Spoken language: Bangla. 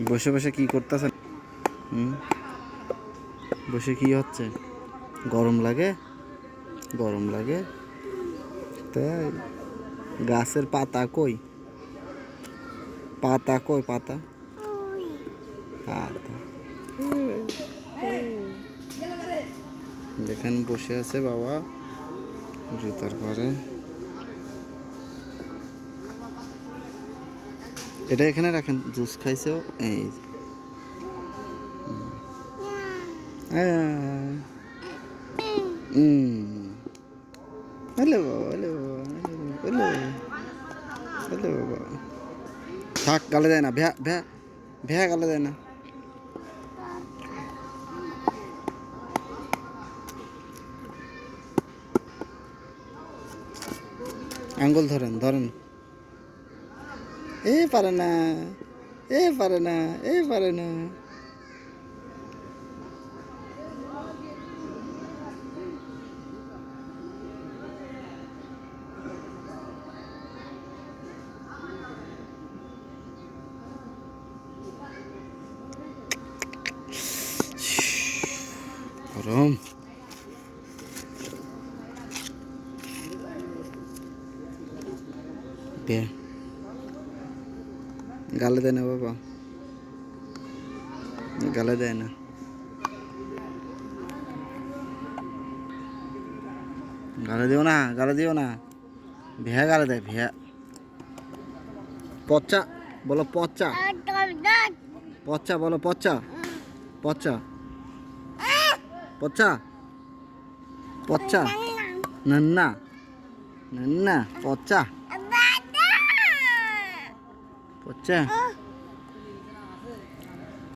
বসে বসে কি করতেছেন? বসে কি হচ্ছে? গরম লাগে? গরম লাগে? তাই গাছের পাতা কই? পাতা কই? পাতা পাতা দেখেন বসে আছে বাবা জুতার পরে। এটা এখানে রাখেন, জুস খাইছে এই। হ্যালো হ্যালো হ্যালো হ্যালো বাবা। থাক, গালে দেয় না, ভ্যা ভ্যা ভ্যা গালে দেয় না। আঙ্গুল ধরেন ধরেন। এ পারে না, এ পারে না, এ পারে না। গরম। গালে দেয় না বাবা, গালে দেয় না। গালে দিও না, গালে দিও না। ভ্যা গালে দেয়, ভ্যা। পচা বলো, পচা পচা বলো, পচা পচা পচা পচা নন্না নন্না পচা পচা।